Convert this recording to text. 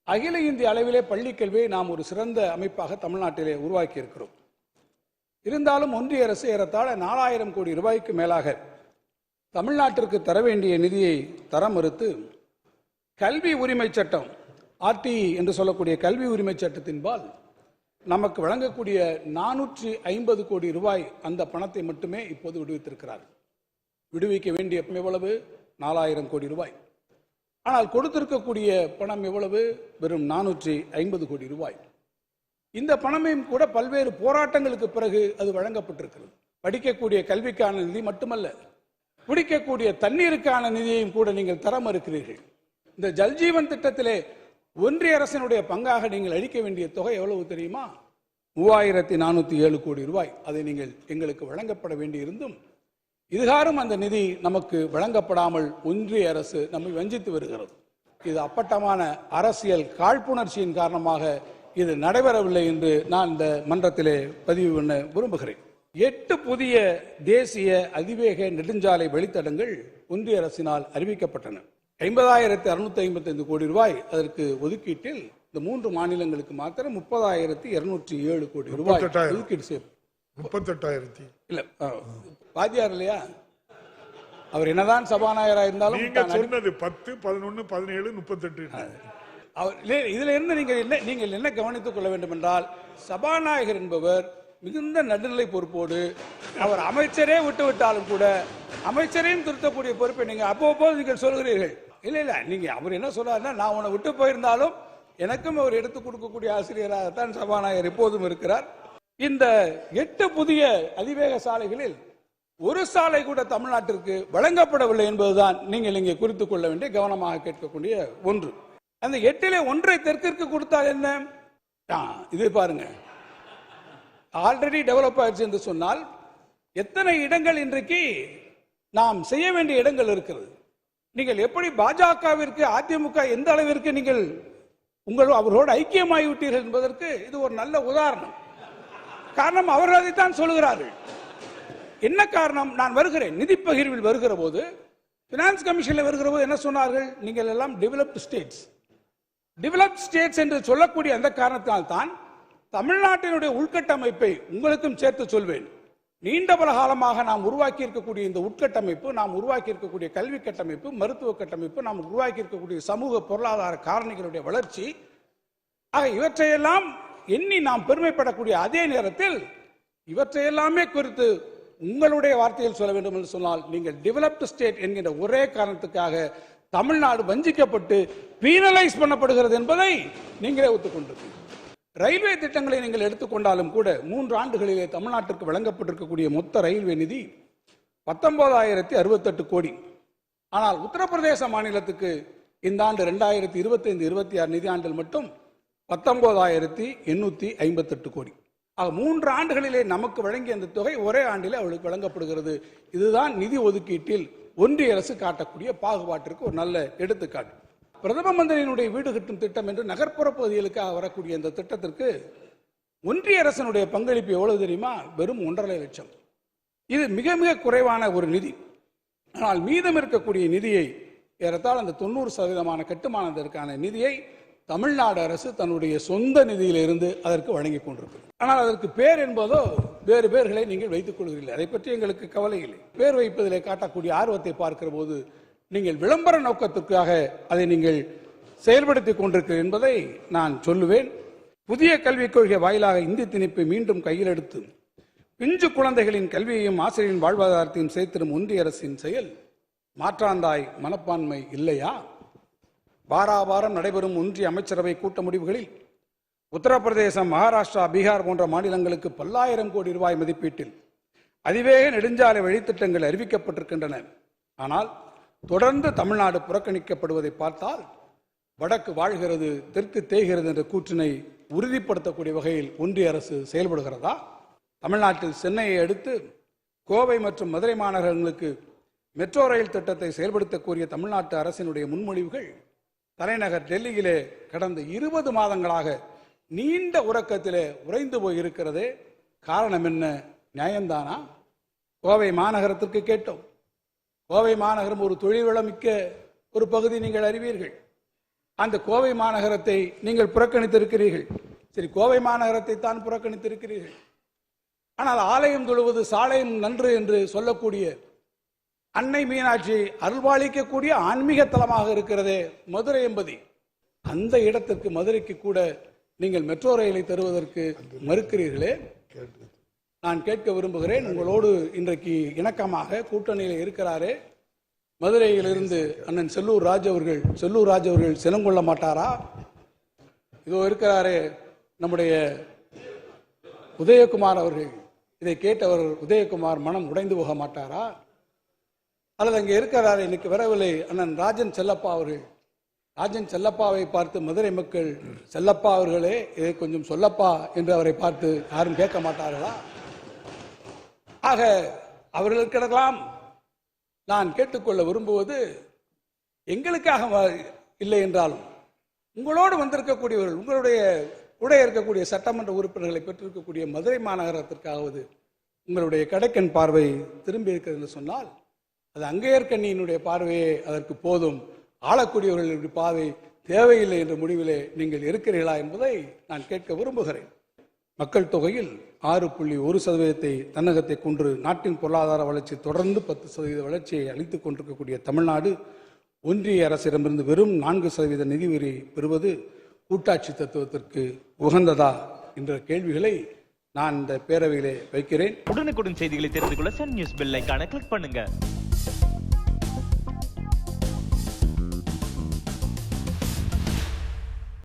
அகில இந்திய அளவிலே பள்ளிக் கல்வியை நாம் ஒரு சிறந்த அமைப்பாக தமிழ்நாட்டிலே உருவாக்கி இருக்கிறோம். இருந்தாலும் ஒன்றிய அரசு ஏறத்தாழ 4000 கோடி ரூபாய்க்கு மேலாக தமிழ்நாட்டிற்கு தர வேண்டிய நிதியை தர மறுத்து கல்வி உரிமை சட்டம் RTE என்று சொல்லக்கூடிய கல்வி உரிமை சட்டத்தின்பால் நமக்கு வழங்கக்கூடிய 450 கோடி ரூபாய் அந்த பணத்தை மட்டுமே இப்போது விடுவித்திருக்கிறார். விடுவிக்க வேண்டிய எவ்வளவு? 4000 கோடி ரூபாய். ஆனால் கொடுத்திருக்கக்கூடிய பணம் எவ்வளவு? வெறும் 450 கோடி ரூபாய். இந்த பணமையும் கூட பல்வேறு போராட்டங்களுக்கு பிறகு அது வழங்கப்பட்டிருக்கிறது. படிக்கக்கூடிய கல்விக்கான நிதி மட்டுமல்ல, குடிக்கக்கூடிய தண்ணீருக்கான நிதியையும் கூட நீங்கள் தர மறுக்கிறீர்கள். இந்த ஜல்ஜீவன் திட்டத்திலே ஒன்றிய அரசினுடைய பங்காக நீங்கள் அளிக்க வேண்டிய தொகை எவ்வளவு தெரியுமா? 3407 கோடி ரூபாய். அதை நீங்கள் எங்களுக்கு வழங்கப்பட வேண்டியிருந்தும் இதுகாரும் அந்த நிதி நமக்கு வழங்கப்படாமல் ஒன்றிய அரசு நம்மை வஞ்சித்து வருகிறது. இது அப்பட்டமான அரசியல் காழ்ப்புணர்ச்சியின் காரணமாக இது நடைபெறவில்லை என்று நான் இந்த மன்றத்திலே பதிவு பண்ண விரும்புகிறேன். 8 புதிய தேசிய அதிவேக நெடுஞ்சாலை வழித்தடங்கள் ஒன்றிய அரசினால் அறிவிக்கப்பட்டன. 50,655 கோடி ரூபாய் அதற்கு ஒதுக்கீட்டில் இந்த 3 மாநிலங்களுக்கு மாத்திரம் 30,207 கோடி ரூபாய் ஒதுக்கீடு செய்யும். 38,000 இல்ல வாத்தியார் இல்லையா அவர், என்னதான் சபாநாயகராக இருந்தாலும் சொன்னது 10, 11, 17, 38. இதுல இருந்து நீங்கள் என்ன கவனித்துக் கொள்ள வேண்டும் என்றால், சபாநாயகர் என்பவர் மிகுந்த நடுநிலை பொறுப்போடு அவர் அமைச்சரே விட்டாலும் கூட அமைச்சரையும் திருத்தக்கூடிய பொறுப்பை நீங்க அப்போது நீங்கள் சொல்கிறீர்கள். இல்ல நீங்க அவர் என்ன சொல்றாருன்னா, நான் உன்னை விட்டு போயிருந்தாலும் எனக்கும் அவர் எடுத்துக் கொடுக்கக்கூடிய ஆசிரியராகத்தான் சபாநாயகர் எப்போதும் இருக்கிறார். இந்த 8 புதிய அதிவேக சாலைகளில் ஒரு சாலை கூட தமிழ்நாட்டிற்கு வழங்கப்படவில்லை என்பதுதான் நீங்கள் இங்கே குறித்துக் கொள்ள வேண்டிய, கவனமாக கேட்கக்கூடிய ஒன்று. அந்த 8லே ஒன்றை தெற்கிற்கு கொடுத்தால் என்ன? இது பாருங்க, ஆல்ரெடி டெவலப் ஆயிடுச்சு என்று சொன்னால் எத்தனை இடங்கள் இன்றைக்கு நாம் செய்ய வேண்டிய இடங்கள் இருக்கிறது. நீங்கள் எப்படி பாஜகவிற்கு அதிமுக எந்த அளவிற்கு நீங்கள் அவரோடு ஐக்கியமாகிவிட்டீர்கள் என்பதற்கு இது ஒரு நல்ல உதாரணம். காரணம், அவர்கள் அதைத்தான் சொல்லுகிறார்கள். என்ன காரணம்? நான் வருகிறேன், நிதி பகிர்வில் வருகிற போது, பினான்ஸ் கமிஷன்ல வருகிற போது என்ன சொன்னார்கள்? நீங்கள் எல்லாம் டெவலப்டு ஸ்டேட்ஸ் என்று சொல்லக்கூடிய அந்த காரணத்தால் தான் தமிழ்நாட்டினுடைய உள்கட்டமைப்பை உங்களுக்கும் சேர்த்து சொல்வேன். நீண்ட பல காலமாக நாம் உருவாக்கி இருக்கக்கூடிய இந்த உட்கட்டமைப்பு, நாம் உருவாக்கி இருக்கக்கூடிய கல்வி கட்டமைப்பு, மருத்துவ கட்டமைப்பு, நாம் உருவாக்கி இருக்கக்கூடிய சமூக பொருளாதார காரணிகளுடைய வளர்ச்சி, ஆக இவற்றையெல்லாம் எண்ணி நாம் பெருமைப்படக்கூடிய அதே நேரத்தில் இவற்றையெல்லாமே குறித்து உங்களுடைய வார்த்தையில் சொல்ல வேண்டும் என்று சொன்னால், நீங்கள் டெவலப்டு ஸ்டேட் என்கின்ற ஒரே காரணத்துக்காக தமிழ்நாடு வஞ்சிக்கப்பட்டு பீனலைஸ் பண்ணப்படுகிறது என்பதை நீங்களே ஒத்துக்கொண்டிருக்கிறீர்கள். ரயில்வே திட்டங்களை நீங்கள் எடுத்துக்கொண்டாலும் கூட 3 ஆண்டுகளிலே தமிழ்நாட்டிற்கு வழங்கப்பட்டிருக்கக்கூடிய மொத்த ரயில்வே நிதி 19,068 கோடி. ஆனால் உத்தரப்பிரதேச மாநிலத்துக்கு இந்த ஆண்டு 2025-26 நிதியாண்டில் மட்டும் 19,858 கோடி. ஆக 3 ஆண்டுகளிலே நமக்கு வழங்கிய அந்த தொகை ஒரே ஆண்டிலே அவளுக்கு வழங்கப்படுகிறது. இதுதான் நிதி ஒதுக்கீட்டில் ஒன்றிய அரசு காட்டக்கூடிய பாகுபாட்டிற்கு ஒரு நல்ல எடுத்துக்காட்டு. பிரதம மந்திரியினுடைய வீடு கட்டும் திட்டம் என்று நகர்ப்புற பகுதிகளுக்காக வரக்கூடிய இந்த திட்டத்திற்கு ஒன்றிய அரசினுடைய பங்களிப்பு எவ்வளவு தெரியுமா? வெறும் 1.5 லட்சம். இது மிக மிக குறைவான ஒரு நிதி. ஆனால் மீதம் இருக்கக்கூடிய நிதியை, ஏறத்தாழ அந்த 90% கட்டுமானத்திற்கான நிதியை தமிழ்நாடு அரசு தன்னுடைய சொந்த நிதியிலிருந்து அதற்கு வழங்கி கொண்டிருக்கிறது. ஆனால் அதற்கு பேர் என்பதோ வேறு பேர்களை நீங்கள் வைத்துக் கொள்கிறீர்கள். அதை பற்றி எங்களுக்கு கவலை இல்லை. பேர் வைப்பதிலே காட்டக்கூடிய ஆர்வத்தை பார்க்கிற போது நீங்கள் விளம்பர நோக்கத்திற்காக அதை நீங்கள் செயல்படுத்திக் கொண்டிருக்கிறீர்கள் என்பதை நான் சொல்லுவேன். புதிய கல்விக் கொள்கை வாயிலாக இந்தி திணிப்பை மீண்டும் கையில் எடுத்து பிஞ்சு குழந்தைகளின் கல்வியையும் ஆசிரியரின் வாழ்வாதாரத்தையும் சேர்த்திடும் ஒன்றிய அரசின் செயல் மாற்றாந்தாய் மனப்பான்மை இல்லையா? வாராவாரம் நடைபெறும் ஒன்றிய அமைச்சரவை கூட்ட முடிவுகளில் உத்தரப்பிரதேசம், மகாராஷ்டிரா, பீகார் போன்ற மாநிலங்களுக்கு பல்லாயிரம் கோடி ரூபாய் மதிப்பீட்டில் அதிவேக நெடுஞ்சாலை வழித்திட்டங்கள் அறிவிக்கப்பட்டிருக்கின்றன. ஆனால் தொடர்ந்து தமிழ்நாடு புறக்கணிக்கப்படுவதை பார்த்தால் வடக்கு வாழ்கிறது, தெற்கு தேய்கிறது என்ற கூற்றினை உறுதிப்படுத்தக்கூடிய வகையில் ஒன்றிய அரசு செயல்படுகிறதா? தமிழ்நாட்டில் சென்னையை அடுத்து கோவை மற்றும் மதுரை மாநகரங்களுக்கு மெட்ரோ ரயில் திட்டத்தை செயல்படுத்த கோரிய தமிழ்நாட்டு அரசினுடைய முன்மொழிவுகள் தலைநகர் டெல்லியிலே கடந்த 20 மாதங்களாக நீண்ட உறக்கத்திலே உறைந்து போய் இருக்கிறதே. காரணம் என்ன? நியாயம்தானா? கோவை மாநகரத்திற்கு கேட்டோம். கோவை மாநகரம் ஒரு தொழில் வளமிக்க ஒரு பகுதி, நீங்கள் அறிவீர்கள். அந்த கோவை மாநகரத்தை நீங்கள் புறக்கணித்திருக்கிறீர்கள். சரி, கோவை மாநகரத்தை தான் புறக்கணித்திருக்கிறீர்கள். ஆனால் ஆலயம் தொழுவது சாலையும் நன்று என்று சொல்லக்கூடிய அன்னை மீனாட்சி அருள்பாலிக்கக்கூடிய ஆன்மீக தலமாக இருக்கிறதே மதுரை என்பது, அந்த இடத்திற்கு மதுரைக்கு கூட நீங்கள் மெட்ரோ ரயிலை தருவதற்கு மறுக்கிறீர்களே. நான் கேட்க விரும்புகிறேன், உங்களோடு இன்றைக்கு இணக்கமாக கூட்டணியில் இருக்கிறாரே மதுரையிலிருந்து அண்ணன் செல்லூர் ராஜ் அவர்கள் சினம் கொள்ள மாட்டாரா? இதோ இருக்கிறாரே நம்முடைய உதயகுமார் அவர்கள், இதை கேட்டவர் உதயகுமார் மனம் உடைந்து போக மாட்டாரா? அல்லது அங்கே இருக்கிறார் இன்னைக்கு வரவில்லை அண்ணன் ராஜன் செல்லப்பா அவர்கள், ராஜன் செல்லப்பாவை பார்த்து மதுரை மக்கள் செல்லப்பா அவர்களே இதை கொஞ்சம் சொல்லப்பா என்று அவரை பார்த்து யாரும் கேட்க மாட்டார்களா? ஆக அவர்களுக்கெல்லாம் நான் கேட்டுக்கொள்ள விரும்புவது, எங்களுக்காக இல்லை என்றாலும் உங்களோடு வந்திருக்கக்கூடியவர்கள், உங்களுடைய கூட இருக்கக்கூடிய சட்டமன்ற உறுப்பினர்களை பெற்றிருக்கக்கூடிய மதுரை மாநகரத்திற்காவது உங்களுடைய கடைக்கண் பார்வை திரும்பி இருக்கிறது என்று சொன்னால் அது அங்கையர்கண்ணியினுடைய பார்வையே அதற்கு போதும். ஆளக்கூடியவர்களுடைய பார்வை தேவையில்லை என்ற முடிவிலே நீங்கள் இருக்கிறீர்களா என்பதை நான் கேட்க விரும்புகிறேன். மக்கள் தொகையில் 6.1% தன்னகத்தை கொன்று நாட்டின் பொருளாதார வளர்ச்சி தொடர்ந்து 10% வளர்ச்சியை அளித்துக் கொண்டிருக்கக்கூடிய தமிழ்நாடு ஒன்றிய அரசிடமிருந்து வெறும் 4% நிதி உதவி பெறுவது கூட்டாட்சி தத்துவத்திற்கு உகந்ததா என்ற கேள்விகளை நான் இந்த பேரவையிலே வைக்கிறேன். உடனுக்குடன் செய்திகளை தெரிந்து கொள்ள சன் நியூஸ் பெல் ஐகானை கிளிக் பண்ணுங்க.